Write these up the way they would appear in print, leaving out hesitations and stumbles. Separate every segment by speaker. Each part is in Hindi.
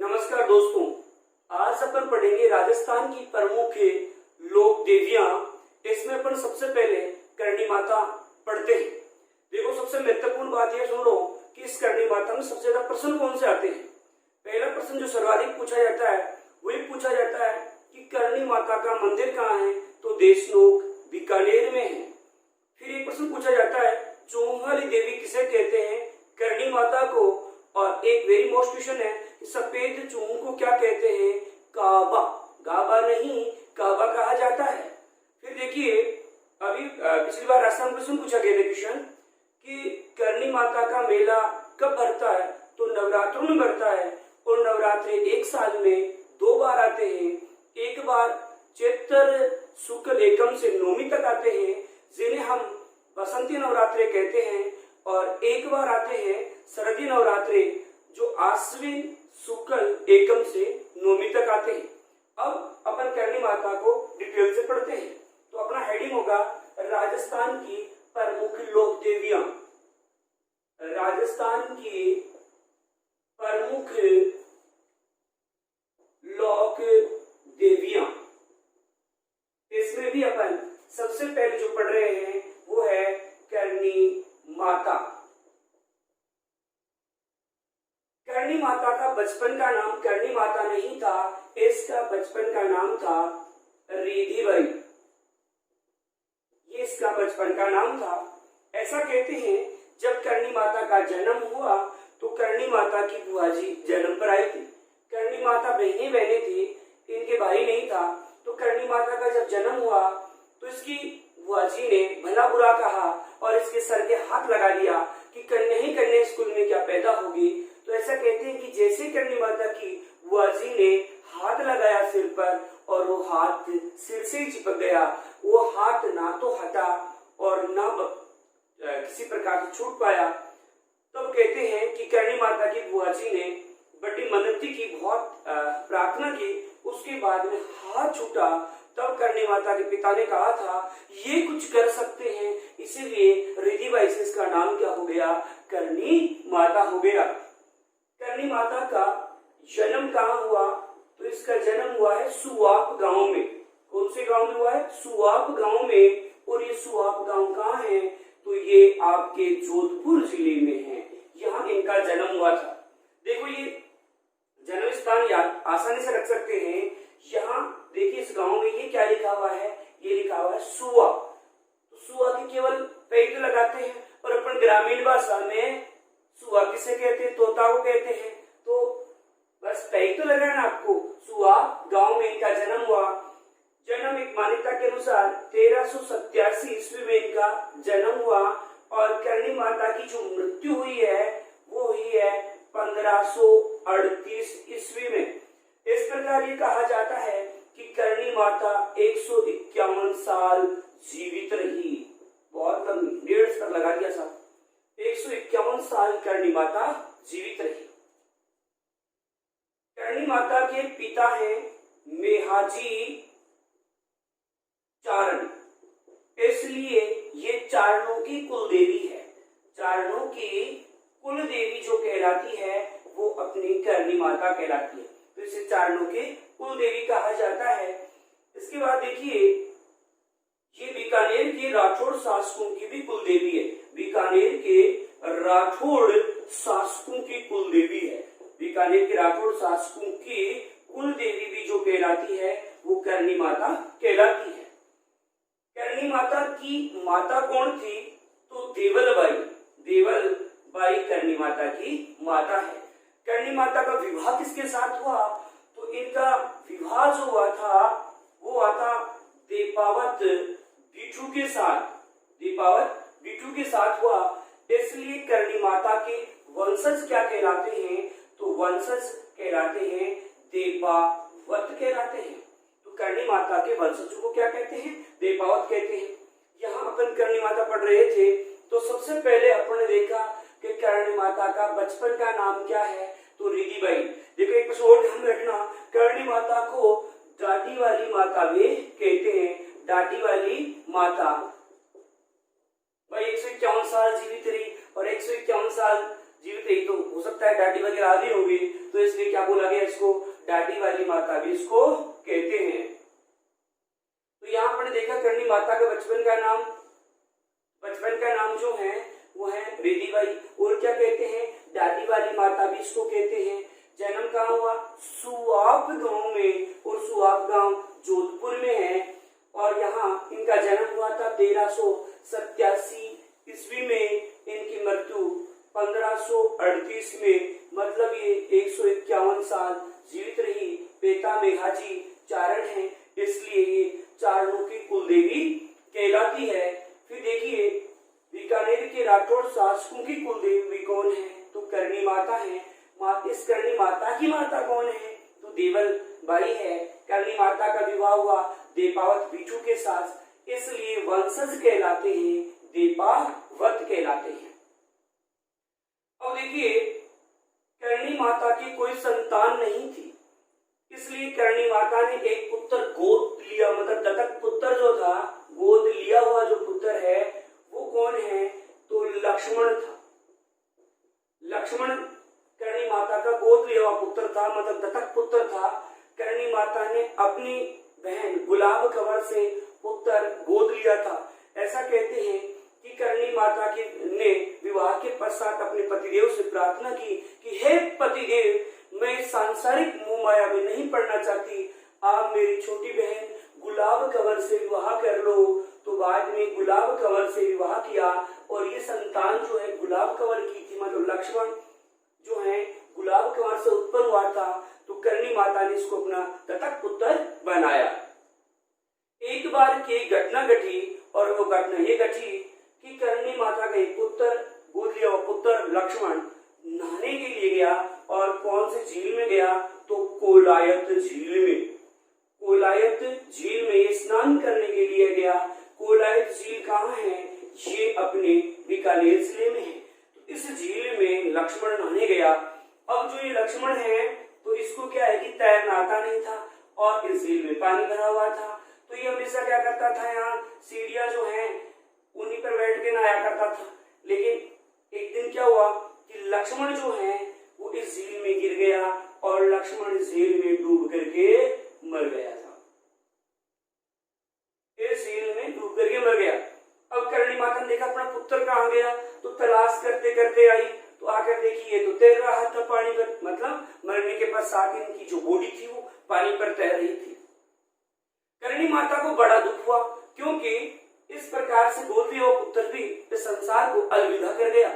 Speaker 1: नमस्कार दोस्तों, आज अपन पढ़ेंगे राजस्थान की प्रमुख लोक देवियां। इसमें अपन सबसे पहले करणी माता पढ़ते हैं। देखो, सबसे महत्वपूर्ण बात यह सुन लो कि इस करणी माता में सबसे ज्यादा प्रश्न कौन से आते हैं। पहला प्रश्न जो सर्वाधिक पूछा जाता है वही पूछा जाता है कि करणी माता का मंदिर कहाँ है, तो देशनोक बीकानेर में है। फिर एक प्रश्न पूछा जाता है, चूहों वाली देवी किसे कहते हैं, करणी माता को। और एक वेरी मोस्ट क्वेश्चन है, सफेद चूहों को क्या कहते हैं, काबा। गाबा नहीं, काबा कहा जाता है। फिर देखिए, अभी पिछली बार राजस्थान प्रश्न पूछा गया था क्वेश्चन कि करणी माता का मेला कब भरता है, तो नवरात्रों में भरता है। और नवरात्रे एक साल में 2 बार आते हैं। एक बार चैत्र शुक्ल एकम से नवमी तक आते हैं, जिन्हें हम बसंती नवरात्रे कहते हैं। और एक बार आते हैं शरदी नवरात्रे, जो आश्विन शुक्ल एकम से नवमी तक आते हैं। अब अपन करणी माता को डिटेल से पढ़ते हैं। तो अपना हेडिंग होगा राजस्थान की प्रमुख लोक देवियां। राजस्थान की प्रमुख लोक देवियां। इसमें भी अपन सबसे पहले जो पढ़ रहे हैं वो है करणी माता। करणी माता का बचपन का नाम करणी माता नहीं था, इसका बचपन का नाम था रिधिबाई। ये इसका बचपन का नाम था। ऐसा कहते हैं, जब करणी माता का जन्म हुआ तो करणी माता की बुआ जी जन्म पर आई थी। करणी माता बहने थी, इनके भाई नहीं था। तो करणी माता का जब जन्म हुआ तो इसकी बुआ जी ने भला बुरा कहा और इसके सर के हाथ लगा लिया कि कन्या ही कन्या स्कूल में क्या पैदा होगी। तो ऐसा कहते हैं कि जैसे करणी माता की बुआ जी ने हाथ लगाया सिर पर और वो हाथ सिर से ही चिपक गया, वो हाथ ना तो हटा और ना किसी प्रकार से छूट पाया। तब कहते हैं कि करणी माता की बुआ जी ने बड़ी मिन्नती की, बहुत प्रार्थना की, उसके बाद में हाथ छूटा। तब करणी माता के पिता ने कहा था ये कुछ कर सकते हैं, इसीलिए रिधिबाई से इसका नाम क्या हो गया, करणी माता हो गया। करणी माता का जन्म कहाँ हुआ, तो इसका जन्म हुआ है सुवाप गांव में। कौन से गांव में हुआ है, सुवाप गांव में। और ये सुवाप गांव कहाँ है, तो ये आपके जोधपुर जिले में है। यहाँ इनका जन्म हुआ था। देखो, ये जन्म स्थान आसानी से रख सकते हैं। यहाँ देखिए, इस गांव में ये क्या लिखा हुआ है, ये लिखा हुआ है सुआ। तो सुआ के केवल पैर लगाते हैं। और अपन ग्रामीण भाषा में सुआ किसे कहते हैं, तोता को कहते हैं। तो बस पैर तो लगाना आपको। सुआ गांव में इनका जन्म हुआ। जन्म एक मान्यता के अनुसार 1387 ईस्वी में इनका जन्म हुआ। और करणी माता की जो मृत्यु हुई है वो हुई है 1538 ईस्वी में। इस प्रकार ये कहा जाता है कि करणी माता 151 साल जीवित रही। बहुत लंबी, 1.5 तक लगा दिया साहब। 151 साल करणी माता जीवित रही। करणी माता के पिता हैं मेहाजी चारण, इसलिए ये चारणों की कुल देवी है। चारणों की कुल देवी जो कहलाती है वो अपनी करणी माता कहलाती है। तो इसे चारणों के कुल देवी कहा जाता है। इसके बाद देखिए, ये बीकानेर के राठौड़ शासकों की भी कुल देवी है। बीकानेर के राठौड़ शासकों की कुल देवी है। बीकानेर के राठौड़ शासकों की कुल देवी भी जो कहलाती है वो करणी माता कहलाती है। करणी माता की माता कौन थी, तो देवलबाई। देवलबाई करणी माता की माता है। करणी माता का विवाह किसके साथ हुआ, तो इनका विवाह जो हुआ था वो हुआ था देपावत बिठू के साथ। देपावत बिठू के साथ हुआ, इसलिए करणी माता के वंशज क्या कहलाते हैं, तो वंशज कहलाते हैं देपावत कहलाते हैं। तो करणी माता के वंशजों को क्या कहते हैं, देपावत कहते हैं। यहाँ अपन करणी माता पढ़ रहे थे तो सबसे पहले अपन ने देखा कि करणी माता का बचपन का नाम क्या है, तो रिधिबाई। देखो, एक कुछ और ध्यान रखना, करणी माता को डाटी वाली माता भी कहते हैं। डाटी वाली माता भाई 151 साल जीवित रही। और 151 साल जीवित रही तो हो सकता है डाटी वगैरह आदि होगी, तो इसलिए क्या बोला गया इसको, डाडी वाली माता भी इसको कहते हैं। तो यहाँ पर देखा करणी माता का बचपन का नाम जो है वो है रेडी बाई, और क्या कहते हैं, डाडी वाली माता भी इसको कहते हैं। जन्म कहाँ हुआ, सुआब गांव में, और सुआब गांव जोधपुर में है, और यहाँ इनका जन्म हुआ था 1387 ईस्वी में, इनकी मृत्यु 1538 में, मतलब ये 151 साल जीवित रही। पिता मेघाजी चारण है, इसलिए ये चारणों की कुलदेवी कहलाती है। फिर देखिए बीकानेर के राठौड़ शासकों की कुलदेवी कौन है, तो करणी माता है। इस करणी माता की माता कौन है, तो देवल बाई है। करणी माता का विवाह हुआ देपावत बिठू के साथ, इसलिए वंशज कहलाते हैं, देपावत कहलाते हैं। अब देखिए करणी माता की कोई संतान नहीं थी, इसलिए करणी माता ने एक पुत्र गोद लिया, मतलब दत्तक पुत्र जो था, गोद लिया हुआ जो पुत्र है वो कौन है, तो लक्ष्मण था। लक्ष्मण करणी माता का गोद लिया हुआ पुत्र था, मतलब दत्तक पुत्र था। करणी माता ने अपनी बहन गुलाब कंवर से पुत्र गोद लिया था। ऐसा कहते हैं कि करणी माता ने विवाह के पश्चात अपने पतिदेव से प्रार्थना की कि हे पतिदेव, मैं सांसारिक मोह माया में नहीं पड़ना चाहती, आप मेरी छोटी बहन गुलाब कंवर से विवाह कर लो। तो बाद में गुलाब कंवर से विवाह किया, और ये संतान जो है गुलाब कंवर की थी, मतलब लक्ष्मण जो है गुलाब कंवर से उत्पन्न हुआ था। तो करणी माता ने इसको अपना दत्तक पुत्र बनाया। एक बार की घटना घटी, और वो घटना ये घटी कि करणी माता का एक पुत्र, गोद लिया हुआ पुत्र लक्ष्मण नहाने के लिए गया, और कौन से झील में गया, तो कोलायत झील में। कोलायत झील में स्नान करने के लिए गया। कोलायत झील कहाँ है, ये अपने बीकानेर जिले में है। तो इस झील में लक्ष्मण नहाने गया। अब जो ये लक्ष्मण है, तो इसको क्या है कि तैरना आता नहीं था, और इस झील में पानी भरा हुआ था। तो ये हमेशा क्या करता था, यहाँ सीढ़ियां जो है उन्हीं पर बैठ के नहाया करता था। लेकिन एक दिन क्या हुआ कि लक्ष्मण जो है वो इस झील में गिर गया, और लक्ष्मण इस झील में डूब करके मर गया था। इस झील में डूब करके मर गया। अब करणी माता ने देखा अपना पुत्र कहाँ गया, तो तलाश करते करते आई, तो आकर देखी ये तो तैर रहा था पानी पर, मतलब मरने के पश्चात इनकी जो बॉडी थी वो पानी पर तैर रही थी। करणी माता को बड़ा दुख हुआ, क्योंकि इस प्रकार से गोद लिया हुआ पुत्र भी इस संसार को अलविदा कर गया।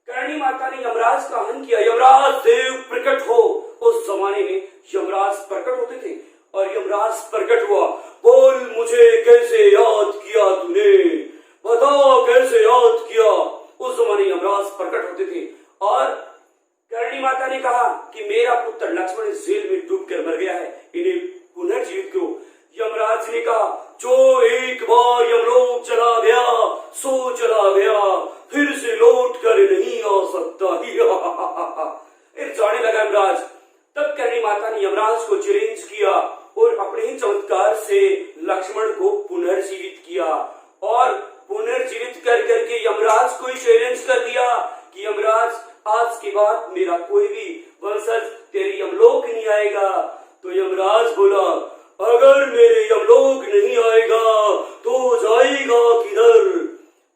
Speaker 1: करणी माता ने यमराज का आह्वान किया, यमराज देव प्रकट हो। उस जमाने में यमराज प्रकट होते थे, और यमराज प्रकट हुआ, बोल मुझे कैसे याद किया तूने, बता कैसे याद किया। उस जमाने यमराज प्रकट होते थे, और करणी माता ने कहा कि मेरा पुत्र लक्ष्मण इस झील में डूब कर मर गया है, इन्हें पुनर्जीवित करो। यमराज ने कहा, जो एक बार यमलोक चला गया सो चला गया, फिर से लौट कर नहीं आ सकता ही। जाने लगा यमराज। तब करणी माता ने यमराज को चैलेंज किया, और अपने ही चमत्कार से लक्ष्मण को पुनर्जीवित किया, और पुनर्जीवित कर करके यमराज को ही चैलेंज कर दिया कि यमराज आज के बाद मेरा कोई भी वंशज तेरी यमलोक नहीं आएगा। तो यमराज बोला, अगर मेरे यमलोक नहीं आएगा तो जाएगा किधर।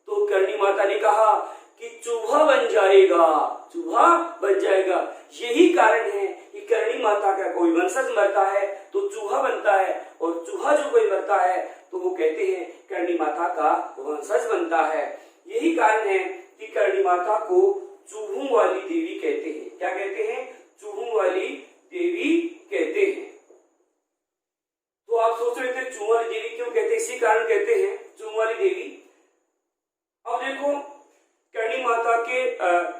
Speaker 1: तो करणी माता ने कहा कि चूहा बन जाएगा, चूहा बन जाएगा। यही कारण है कि करणी माता का कोई वंशज मरता है तो चूहा बनता है, और चूहा जो कोई मरता है तो वो कहते हैं करणी माता का वंशज बनता है। यही कारण है कि करणी माता को चूहों वाली देवी कहते हैं। क्या कहते हैं, चूहों वाली देवी कहते हैं। तो आप सोच रहे थे चूहों वाली देवी क्यों कहते हैं, इसी कारण कहते हैं चूहों वाली देवी। अब देखो करणी माता के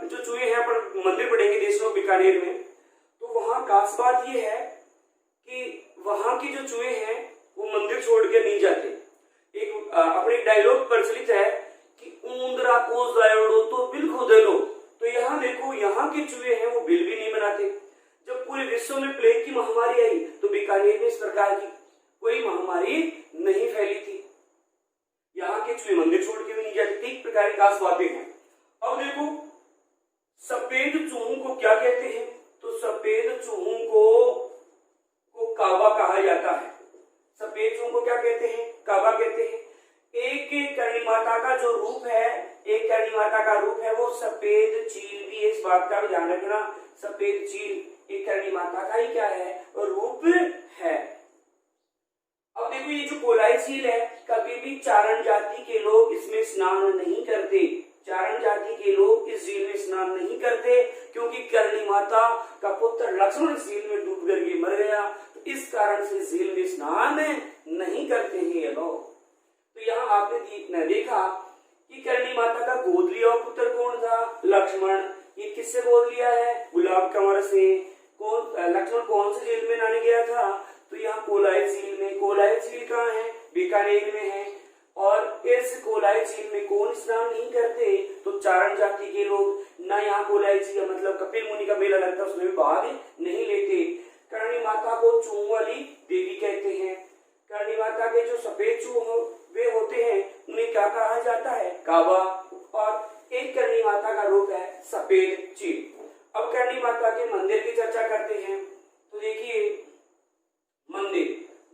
Speaker 1: जो चूहे हैं, पर मंदिर पड़ेंगे देशनोक बीकानेर में, तो वहां खास बात ये है कि वहां की जो चूहे हैं वो मंदिर छोड़ के नहीं जाते। एक अपने डायलॉग प्रचलित है कि ऊंदरा को जायड़ो तो बिल खो दे लो। तो यहाँ देखो, यहाँ के चूहे हैं वो बिल भी नहीं बनाते। जब पूरे विश्व में प्लेग की महामारी आई तो बीकानेर में इस प्रकार की कोई महामारी नहीं फैली थी। यहाँ के चूहे मंदिर छोड़ के भी नहीं जाते। एक प्रकार की खास बातें हैं। अब देखो सफेद चूहों को क्या कहते हैं, तो सफेद चूहों को करणी माता का ही क्या है, रूप है। अब देखो ये जो कोलाई झील है, कभी भी चारण जाति के लोग इसमें स्नान नहीं करते। चारण जाति के लोग इस झील में स्नान नहीं करते, क्योंकि करणी माता का पुत्र लक्ष्मण इस झील में डूब करके मर गया, तो इस कारण से झील में स्नान नहीं करते हैं ये लोग। तो यहाँ आपने देखा कि करणी माता का गोद लिया हुआ पुत्र कौन था, लक्ष्मण। ये किससे गोद लिया है, गुलाब कंवर से। लक्ष्मण कौन से झील में नहाने गया था, तो यहाँ कोलाई झील में। कोलाई झील कहाँ है, बीकानेर में है। और इस कोलाई झील में कौन स्नान नहीं करते, तो चारण जाति के लोग। ना यहाँ कोलाई झील मतलब कपिल मुनि का मेला लगता है, उसमें भी भाग नहीं लेते। करणी माता को चूहों वाली देवी कहते हैं। करणी माता के जो सफेद चूह वे होते हैं, उन्हें क्या कहा जाता है, काबा। और एक करणी माता का रूप है सफेद चील। अब करणी माता के मंदिर की चर्चा करते हैं। तो देखिए मंदिर,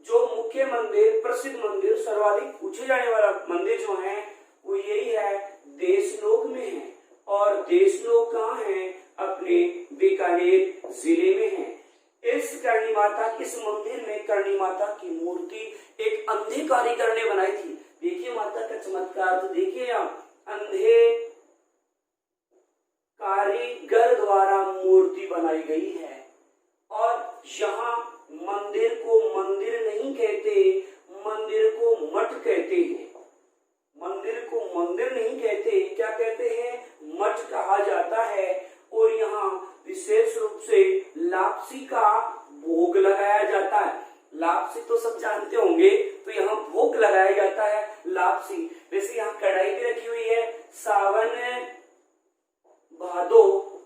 Speaker 1: जो मुख्य मंदिर, प्रसिद्ध मंदिर, सर्वाधिक पूछे जाने वाला मंदिर जो है वो यही है, देशनोक में है। और देशनोक कहाँ है, अपने बीकानेर जिले में है। इस करणी माता, इस मंदिर में करणी माता की मूर्ति एक अंधे कारीगर ने बनाई थी। देखिए माता का चमत्कार, तो देखिए आप, अंधे कारीगर द्वारा मूर्ति बनाई गई है। और यहाँ मंदिर को मंदिर नहीं कहते, मंदिर को मठ कहते हैं। मंदिर को मंदिर नहीं कहते, क्या कहते हैं, मठ कहा जाता है। और यहाँ विशेष रूप से लापसी का भोग लगाया जाता है। लापसी तो सब जानते होंगे, तो यहाँ भोग लगाया जाता है लापसी। वैसे यहाँ कढ़ाई भी रखी हुई है, सावन भादो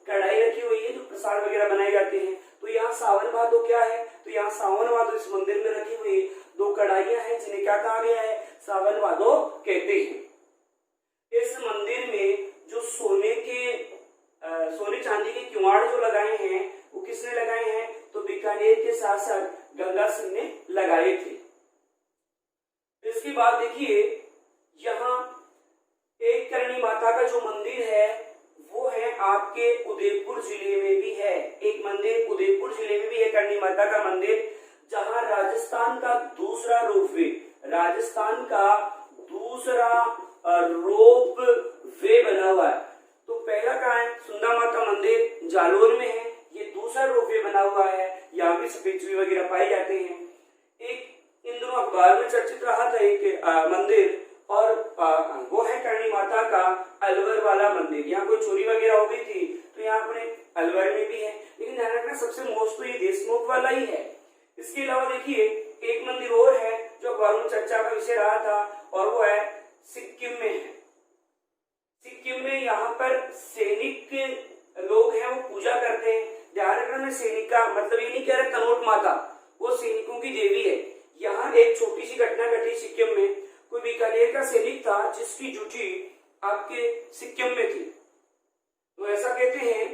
Speaker 1: कढ़ाई रखी हुई है, जो प्रसाद वगैरह बनाए जाते हैं। तो यहाँ सावन भादो क्या है, तो यहाँ सावन भादो इस मंदिर में रखी हुई 2 कढ़ाइयां हैं, जिन्हें क्या कहा गया है, सावन भादो कहते हैं। इस मंदिर में जो सोने चांदी के किवाड़ जो लगाए हैं, वो किसने लगाए हैं, तो बीकानेर के शासक गंगा सिंह ने लगाए थे। इसके बाद देखिए यहाँ एक करणी माता का जो मंदिर है वो है आपके उदयपुर जिले में भी है। एक मंदिर उदयपुर जिले में भी है करणी माता का मंदिर, जहां राजस्थान का दूसरा रोपवे, राजस्थान का दूसरा रोप वे बना हुआ है। तो पहला कहाँ है, सुंदा माता मंदिर जालोर में है, ये दूसरा रोपवे बना हुआ है। यहाँ भी सफेद चूहे वगैरह पाए जाते हैं। एक इन दोनों अखबार में चर्चित रहा था एक मंदिर, और वो है करणी माता का अलवर वाला मंदिर। यहाँ कोई चोरी वगैरह हो गई थी तो यहाँ अपने अलवर में भी है, लेकिन ध्यान रखना सबसे मोस्ट तो ये देशमुख वाला ही है। इसके अलावा देखिए एक मंदिर और है जो अखबारों में चर्चा का विषय रहा था, और वो है सिक्किम में है। सिक्किम में यहाँ पर सैनिक लोग हैं, वो पूजा करते हैं। ध्यान रखना, मैं सैनिक का मतलब ये नहीं कह रहा कनौट माता, वो सैनिकों की देवी है। यहाँ एक छोटी सी घटना घटी सिक्किम में। कोई बीकानेर का सैनिक था जिसकी ड्यूटी आपके सिक्किम में थी। तो ऐसा कहते हैं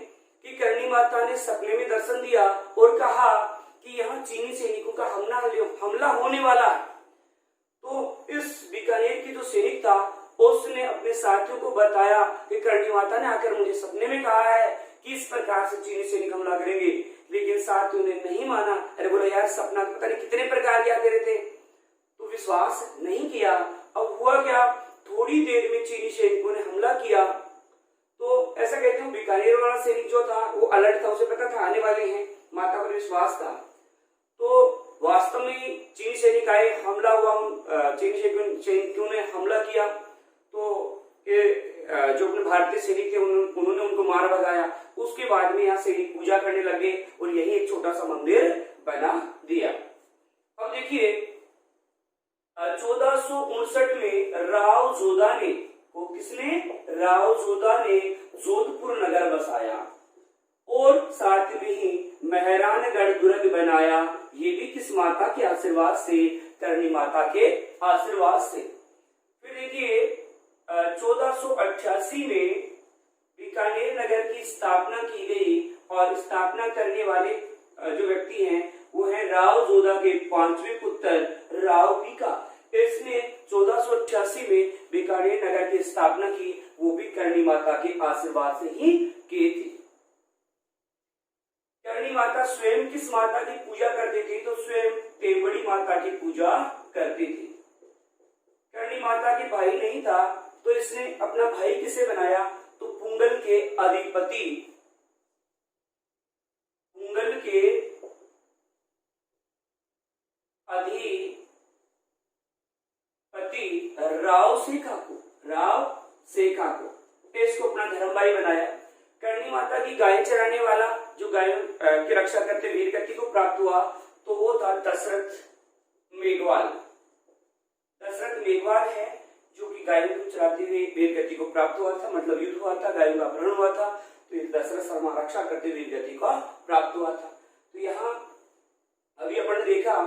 Speaker 1: कि करणी माता ने सपने में दर्शन दिया और कहा कि यहाँ चीनी सैनिकों का हमला होने वाला है। तो इस बीकानेर की जो सैनिक था उसने अपने साथियों को बताया कि करणी माता ने आकर मुझे सपने में कहा है कि इस प्रकार से चीनी सैनिक हमला करेंगे, लेकिन साथियों ने नहीं माना। अरे बोला यार सपना पता नहीं कितने प्रकार के आते रहते, तो विश्वास नहीं किया। अब हुआ क्या, थोड़ी देर में चीनी सैनिकों ने हमला किया। तो ऐसा कहते हैं बीकानेर वाला सैनिक जो था वो अलर्ट था, उसे पता था आने वाले हैं, माता पर विश्वास था। तो वास्तव में चीनी सैनिक आए, हमला हुआ, चीनी सैनिकों ने हमला किया। तो जो अपने भारतीय सैनिक थे उन्होंने उनको मार भगाया। उसके बाद में यहाँ सैनिक पूजा करने लगे और यही एक छोटा सा मंदिर बना दिया। अब देखिए 1459 में राव जोधा ने, वो किसने, राव जोधा ने जोधपुर नगर बसाया और साथ में ही मेहरानगढ़ दुर्ग बनाया। ये भी किस माता के आशीर्वाद से, करणी माता के आशीर्वाद से। फिर देखिए 1488 में बीकानेर नगर की स्थापना की गई और स्थापना करने वाले जो व्यक्ति हैं वो है राव जोधा के 5वें पुत्र राव बीका। इसने 1488 में बीकानेर नगर की स्थापना की, वो भी करणी माता के आशीर्वाद से ही की थी। करणी माता माता स्वयं किस माता की पूजा करती थी? तो स्वयं तेवड़ी माता की पूजा करती थी। कर्णी माता के भाई नहीं था तो इसने अपना भाई किसे बनाया? तो पुंगल के अधिपति, पुंगल के अधिपति राव सेखा को, राव सेखा को इसको अपना धर्म भाई बनाया। कर्णी माता की गाय चराने वाला, जो गायों की रक्षा करते वीर गति को प्राप्त हुआ, तो वो था दशरथ मेघवाल। दशरथ मेघवाल है जो कि गायों को चराते हुए वीर गति को प्राप्त हुआ था, मतलब युद्ध हुआ था, गायों का अपहरण हुआ था, तो दशरथ शर्मा रक्षा करते वीर गति को प्राप्त हुआ था। तो यहाँ अभी अपन ने देखा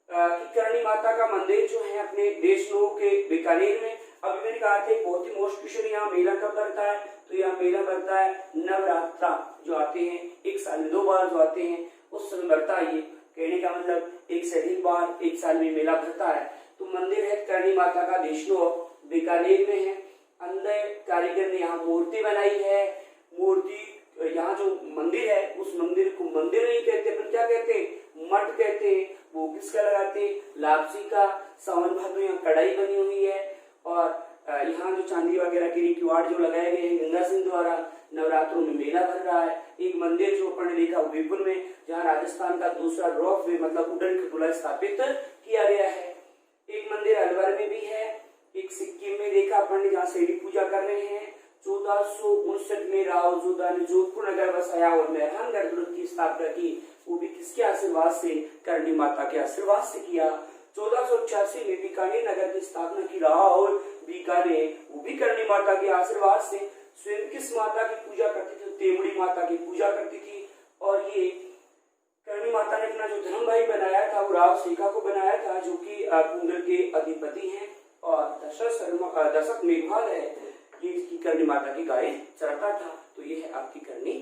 Speaker 1: कि कर्णी माता का मंदिर जो है अपने देश के बीकानेर में, अभी मैंने कहा था बहुत ही मोस्ट क्वेश्चन, यहाँ मेला कब लगता है? तो यहाँ मेला लगता है नवरात्रा जो आते हैं, एक साल में 2 बार जो आते हैं उस समय बढ़ता है। ये कहने का मतलब एक से अधिक बार एक साल में मेला भरता है। तो मंदिर है कर्णी माता का देशनो बीकानेर में है। अंदर कारीगर ने यहाँ मूर्ति बनाई है। मूर्ति, यहाँ जो मंदिर है उस मंदिर को मंदिर नहीं कहते, पर क्या कहते हैं? मठ कहते हैं। वो किसका लगाते हैं? लापसी का। सावन भादो में यहाँ कढ़ाई बनी हुई है और यहाँ जो चांदी वगैरह के किवाड़ जो लगाए गए हैं गंगा सिंह द्वारा, नवरात्रों में मेला भर रहा है। एक मंदिर जो अपन ने देखा उदयपुर में, जहाँ राजस्थान का दूसरा रॉक वे मतलब उड़न खटोला स्थापित किया गया है। एक मंदिर अलवर में भी है, एक सिक्किम में देखा अपन ने जहाँ शेरी पूजा कर रहे हैं। 1459 में राव जोधा ने जोधपुर नगर बसाया और मेहरानगढ़ दुर्ग की स्थापना की, वो भी किसके आशीर्वाद से? कर्णी माता के आशीर्वाद से किया। 1486 में बीकानेर नगर की स्थापना की राव बीकानेर, वो भी कर्णी माता के आशीर्वाद से। स्वयं किस माता की पूजा करती थी? तेवड़ी माता की पूजा करती थी। और ये कर्णी माता ने अपना जो धर्म भाई बनाया था वो राव सेखा को बनाया था, जो कि पुंगल के अधिपति हैं। और दशरथ मेघवाल है, ये इसकी कर्णी माता की गाय चराता था। तो ये है आपकी कर्णी